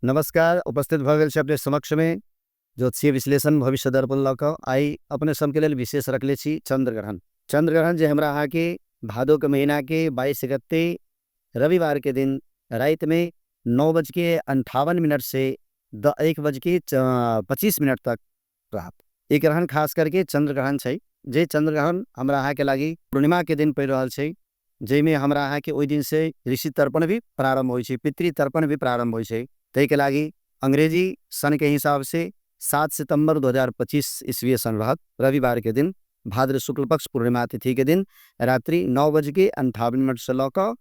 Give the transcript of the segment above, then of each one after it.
नमस्कार, उपस्थित भ गेल छै अपने समक्ष में ज्योतिषीय विश्लेषण भविष्य दर्पण लऽ कऽ आइ अपने सबके लेल विशेष रखले छी चंद्रग्रहण। चंद्रग्रहण जे हमरा अहाँ के भादो के महीना के 22 गते रविवार के दिन रात में 9:58 से 1:25 तक रहत। ई ग्रहण खास करके चंद्रग्रहण छै, जे चंद्रग्रहण हमरा अहाँ के लागी पूर्णिमा के दिन पड़ि रहल छै, जैमे हमरा अहाँ के ओहि दिन से ऋषि तर्पण भी प्रारंभ होइ छै, पितृ तर्पण भी प्रारंभ होइ छै। तै के लागी अंग्रेजी सन के हिसाब से 7 सितंबर 2025 ईस्वी सन रहत रविवार के दिन भाद्र शुक्ल पक्ष पूर्णिमा तिथि के दिन रात्रि 9:58 से लऽ कऽ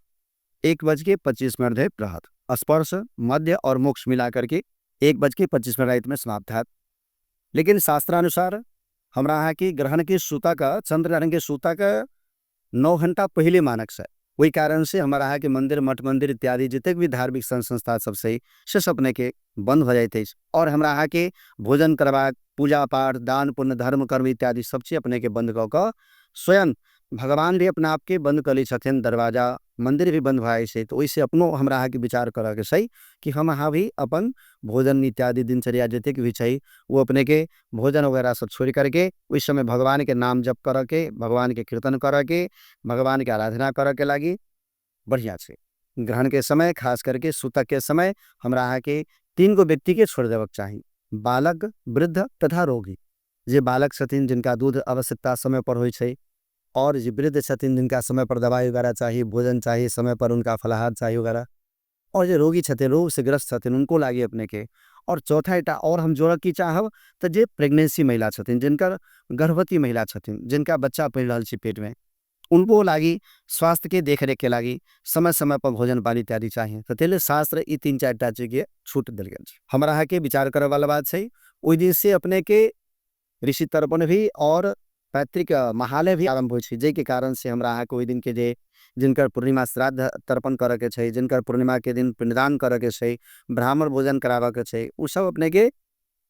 1:25 धरि रहत। स्पर्श, मध्य और मोक्ष मिला करके 1:25 रात में समाप्त हैत। लेकिन शास्त्रानुसार हमरा अहाँ के ग्रहण के सूतक चंद्रग्रहण के सूतक 9 घंटा पहले मानक से, वही कारण से हमारा अहाँ के मंदिर, मठ मंदिर इत्यादि जितेक भी धार्मिक संस्था सब से अपने के बंद हो जाते और हमरा अहाँ के भोजन करवा, पूजा पाठ, दान पुण्य, धर्म कर्म इत्यादि सब चीज अपने के बंद कऽ कऽ स्वयं भगवान भी अपना आप के बंद कर ली छथिन, दरवाजा मंदिर भी बंद भए छै। तो ओइसे अपनो हमरा अहाँ के विचार करे के छै कि हम अहाँ भी अपन भोजन इत्यादि दिनचर्या जतेक भी छै वो अपने के भोजन वगैरह सब छोड़ करके उस समय भगवान के नाम जप करे के, भगवान के कीर्तन करे के, भगवान के आराधना करे के लागी बढ़िया छे। ग्रहण के समय खास करके सूतक के समय हमरा अहाँ के 3 गो व्यक्ति के छोड़ देवक चाही, बालक, वृद्ध तथा रोगी। जे बालक छथिन जिनका दूध आवश्यकता समय पर होइ छै, और जे वृद्ध छथिन जिनका समय पर दवाई वगैरह चाहिए, भोजन चाहिए, समय पर उनका फलाहार चाहिए वगैरह, और जो रोगी छथिन, रोग से ग्रस्त छथिन, उनको लागी अपने के। और चौथा एटा और हम जोड़क की चाहब तो जे प्रेगनेंसी महिला छथिन, जिनकर गर्भवती महिला छथिन, जिनका बच्चा पड़ रहल छै पेट में, उनको लागी स्वास्थ्य के देखरेख के लागी समय समय पर भोजन पानी इत्यादि चाहिए। तो तेले शास्त्र ई 3-4 चीज के छूट दिल गेल छै। हमरा अहाँ के विचार करे वाला बात छै, ओहि दिन से अपने के ऋषि तर्पण भी और पैतृक महालय भी आरंभ होइ छै, जे के कारण से हमरा अहाँ के ओहि दिन के जे जिनकर पूर्णिमा श्राद्ध तर्पण करे के छै, जिनकर पूर्णिमा के दिन पिंडदान करे के छै, ब्राह्मण भोजन करावे के छै, उ सब अपने के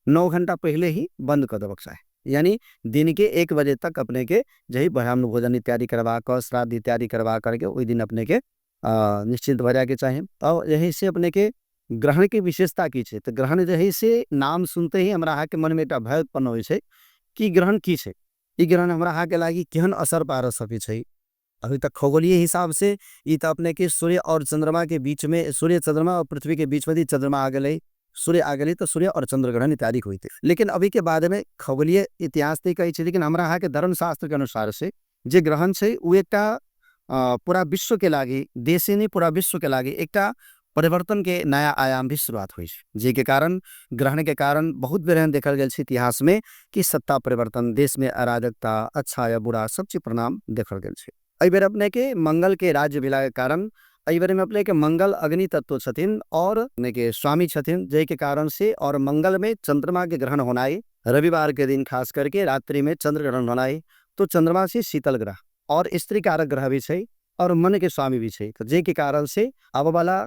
9 घंटा पहले ही बंद कर देवक चाही। यानी दिन के 1 बजे तक अपने के जही ब्राह्मण भोजन इत्यादि करवा कर, श्राद्ध इत्यादि करवा करके ओहि दिन अपने के निश्चिंत हो जाए के चाहे। और यही से अपने के ग्रहण की विशेषता की छै, तो ग्रहण यही से नाम सुनते ही हमरा अहाँ के मन में एकटा भय उत्पन्न होइ छै कि ग्रहण की छै, ई ग्रहण हमरा अहाँ के लागी केहन असर पार सके छै। अभी तक खगोलीय हिसाब से ई तो अपने के सूर्य और चंद्रमा के बीच में, सूर्य चंद्रमा और पृथ्वी के बीच में चंद्रमा आ गए, सूर्य आ गए तो सूर्य और चंद्रग्रहण इत्यादि हुई थे। लेकिन अभी के बाद में खगोलीय इतिहास तय कही, लेकिन हमरा अहाँ के धर्मशास्त्र के अनुसार से जे ग्रहण छै उ एकटा पूरा विश्व के लागी, देशे नहीं पूरा विश्व के लागी एकटा परिवर्तन के नया आयाम भी शुरुआत हुई, जे के कारण ग्रहण के कारण बहुत बेर एहन देखल गेल छै इतिहास में कि सत्ता परिवर्तन, देश में अराजकता, अच्छा या बुरा सब चीज परिणाम देखल गेल छै। एहि बेर अपने के मंगल के राज्य भेला के कारण एहि बेर में अपने के मंगल अग्नि तत्व छथिन और अपने के स्वामी छथिन, जे के कारण से और मंगल में चंद्रमा के ग्रहण होनाई रविवार के दिन खास करके रात्रि में चंद्र ग्रहण होनाई, तो चंद्रमा से शीतल ग्रह और स्त्री कारक ग्रह भी छै और मन के स्वामी भी छै, तो जे के कारण से अब वाला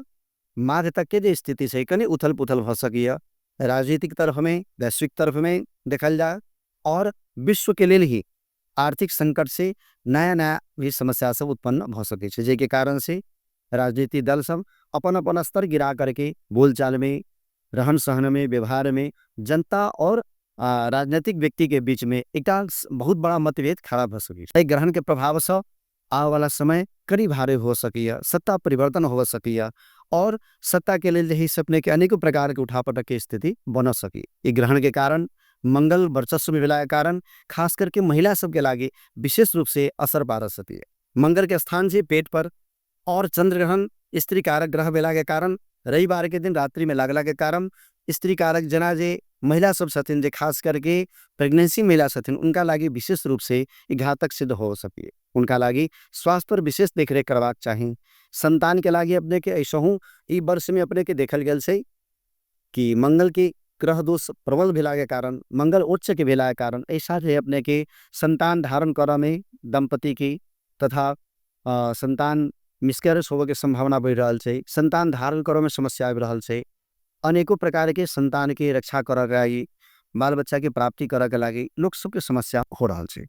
माघ तक के जे स्थिति छै कनी उथल पुथल भ सकिया, राजनीतिक तरफ में, वैश्विक तरफ में देखल जाए और विश्व के लेल ही आर्थिक संकट से नया नया भी समस्या सब उत्पन्न भ सके छै, जे के कारण से राजनीतिक दल सब अपन अपन स्तर गिरा करके बोलचाल में, रहन सहन में, व्यवहार में जनता और राजनीतिक व्यक्ति के बीच में एक बहुत बड़ा मतभेद खड़ा भ सके। ग्रहण के प्रभाव से आने वाला समय कड़ी भारे हो सकिया, सत्ता परिवर्तन हो सकिया और सत्ता के लिए यही सपने के अनेकों प्रकार के उठापटक की स्थिति बन सकी। ये ग्रहण के कारण मंगल वर्चस्व में मिला के कारण खास करके महिला सब के लागे विशेष रूप से असर पा सकती है। मंगल के स्थान से पेट पर और चंद्र ग्रहण स्त्री कारक ग्रह भेला के कारण रविवार के दिन रात्रि में लागला के कारण स्त्री कारक जना जे महिला सब छथिन, जे खास करके प्रेगनेंसी महिला छथिन, उनका लागी विशेष रूप से घातक सिद्ध हो सके। उनका लागी स्वास्थ्य पर विशेष देखरेख करवाक चाहिए। संतान के लागी अपने के ऐसा हूँ ई वर्ष में अपने के देखल गेल छै कि मंगल के ग्रह दोष प्रबल भेला के कारण, मंगल उच्च के भेला के कारण ऐसा है अपने के संतान धारण करा में दंपति की तथा संतान मिसकैरेज होवे के संभावना बढ़ रहा है, संतान धारण करे में समस्या आ रहा है, अनेकों प्रकार के संतान के रक्षा करे के लागी, बाल बच्चा के प्राप्ति करे के लागी लोग सबके समस्या हो रहा है।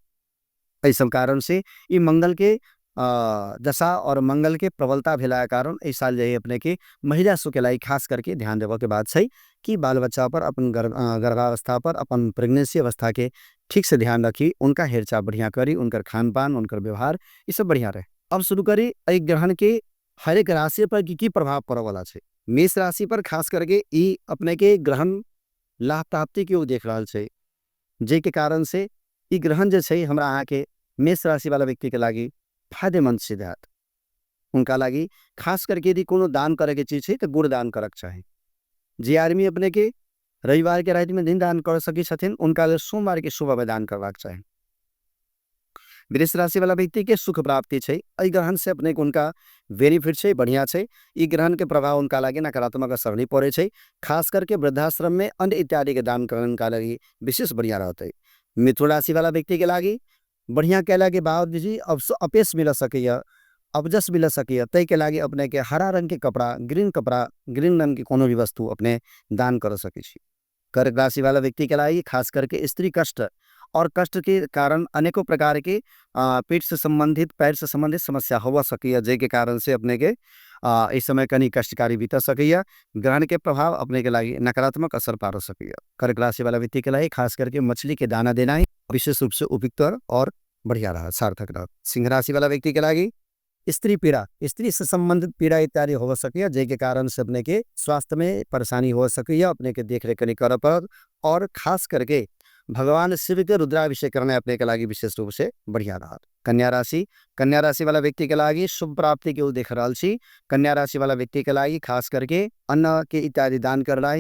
ऐसा कारण से ई मंगल के दशा और मंगल के प्रबलता भेला कारण इस साल यही अपने के महिला सु के लागि खास करके ध्यान देवे के बात छै कि बाल बच्चा पर अपन गर्भावस्था पर अपन प्रेगनेंसी अवस्था के ठीक से ध्यान रखी, उनका हेरचाह बढ़िया करी, उनकर खान पान, उनकर व्यवहार ये सब बढ़िया रहे। अब शुरू करी एक ग्रहण के हर एक राशि पर की प्रभाव पड़े वाला छै। मेष राशि पर खास करके ई अपने के ग्रहण लाभ प्राप्ति के योग देख रहा है, जे के कारण से ई ग्रहण जे छै हमरा अहाँ के मेष राशि वाला व्यक्ति के लागि फायदेमंद सिद्ध हैत। उनका लागि खास करके यदि कोनो दान करे के चीज है तो गुड़ दान करक चाही। जे आदमी अपने के रविवार के रात में दिन दान कर सकी छथिन उनका लेल सोमवार के सुबह में दान करवाक चाही। वृष राशि वाला व्यक्ति के सुख प्राप्ति छै। एहि ग्रहण से अपने के उनका बेनिफिट छै, बढ़िया छै। ई ग्रहण के प्रभाव उनका लागि नकारात्मक असर नहीं पड़े छै। खास करके वृद्धाश्रम में अन्न इत्यादि के दान करने का लागि विशेष बढ़िया रहते। मिथुन राशि वाला व्यक्ति के लागि बढ़िया कैला के बाद भी अपेस मिल सके, अवजस मिल सके, तय के लागि अपने के हरा रंग के कपड़ा, ग्रीन रंग की कोनो भी वस्तु अपने दान कर सके छी। कर्क राशि वाला व्यक्ति के लागि खास करके स्त्री कष्ट और कष्ट के कारण अनेकों प्रकार के पेट से संबंधित, पैर से संबंधित समस्या हो सके, जे के कारण से अपने के इस समय कनी कष्टकारी बीत सके। ग्रहण के प्रभाव अपने के लागि नकारात्मक असर पार सके। कर्क राशि वाला व्यक्ति के लागि खास करके मछली के दाना देना ही विशेष रूप से उपयुक्त और बढ़िया रहा, सार्थक रहा। सिंह राशि वाला व्यक्ति के लागि स्त्री पीड़ा, स्त्री से संबंधित पीड़ा इत्यादि हो सके, जे के कारण से अपने के स्वास्थ्य में परेशानी हो सके, अपने के देख रेख नहीं कर पर। और खास करके भगवान शिव के रुद्राभिषेक करना अपने के लागि विशेष रूप से बढ़िया रहा। कन्या राशि वाला व्यक्ति के लागि शुभ प्राप्ति के देख रहा छी। कन्या राशि वाला व्यक्ति के लागि खास करके अन्न के इत्यादि दान करना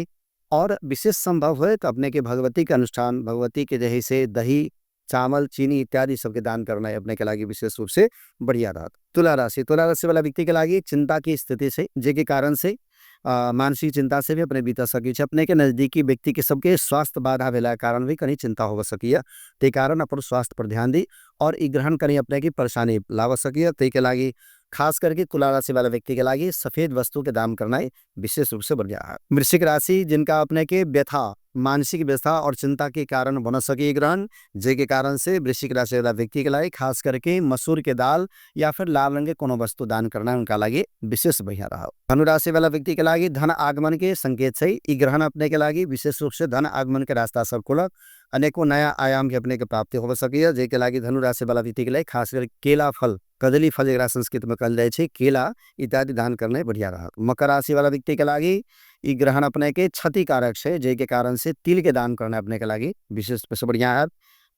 और विशेष संभव है तो अपने के भगवती के अनुष्ठान, भगवती के जैसे से दही, चावल, चीनी इत्यादि सबके दान करना है अपने के लागि विशेष रूप से बढ़िया रहा। तुला राशि वाला व्यक्ति के लागि चिंता की स्थिति से, जे के कारण से मानसिक चिंता से भी अपने बीता सकी। अपने के नजदीकी व्यक्ति के सबके स्वास्थ्य बाधा भेला कारण भी कहीं चिंता हो सकी, ते कारण अपन स्वास्थ्य पर ध्यान दी और ई ग्रहण कहीं अपने की परेशानी लाव सकी। ते के लागि खास करके तुला राशि वाला व्यक्ति के लागि सफेद वस्तु के दान करना विशेष रूप से बढ़िया है। वृश्चिक राशि जिनका अपने के व्यथा, मानसिक व्यथा और चिंता के कारण बन सके ग्रहण, जे के कारण से वृश्चिक राशि वाला व्यक्ति के लागि खास करके मसूर के दाल या फिर लाल रंग के कोनो वस्तु दान करना उनका लागि विशेष बढ़िया रहा। धनु राशि वाला व्यक्ति के लागि धन आगमन के संकेत है। ई ग्रहण अपने के लागि विशेष रूप से धन आगमन के रास्ता सब खुलत, अनेकों नया आयाम के अपने के प्राप्ति हो सके, जे के लागि धनु राशि वाला व्यक्ति के लागि खास करके केला फल, कदली फल एक संस्कृत में कहल जाए, केला इत्यादि दान करना बढ़िया रहा। मकर राशि वाला व्यक्ति के लागि ई ग्रहण अपने के क्षतिकारक है, जे के कारण से तिल के दान करना अपने के लागि विशेष रूप से बढ़िया है।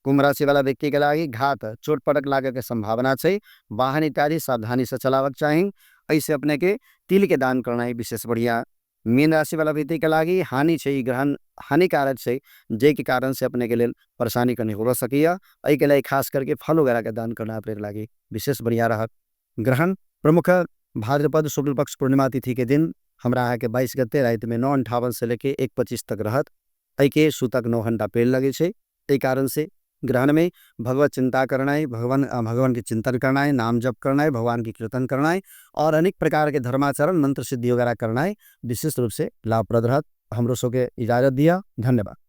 कुंभ राशि वाला व्यक्ति के लागि घात, चोट पटक लागे के संभावना है, वाहन इत्यादि सावधानी से चलावक चाहिए, ऐसे अपने के तिल के दान करना ही विशेष बढ़िया। मीन राशि वाला व्यक्ति के लागि हानि है, ग्रहण हानिकारक है, जे के कारण से अपने के लिए परेशानी करनी हो सकी। ऐ के लिए खास करके फल वगैरह के दान करना अपने के लागि विशेष बढ़िया रहा। ग्रहण प्रमुख भाद्रपद शुक्ल पक्ष पूर्णिमा तिथि के दिन हमरा यहाँ के 22 गते रात में 9:58 से लेके 1:25 तक रहत। ऐ के सूतक 9 घंटा पेड़ लगे छे। ए कारण से ग्रहण में भगवत चिंता करना है, भगवान के चिंतन करना है, नाम जप करना है, भगवान की कीर्तन करना है और अनेक प्रकार के धर्माचरण, मंत्र सिद्धि वगैरह करना है विशेष रूप से लाभप्रद रहत। हमरो सो के इजाजत दिया। धन्यवाद।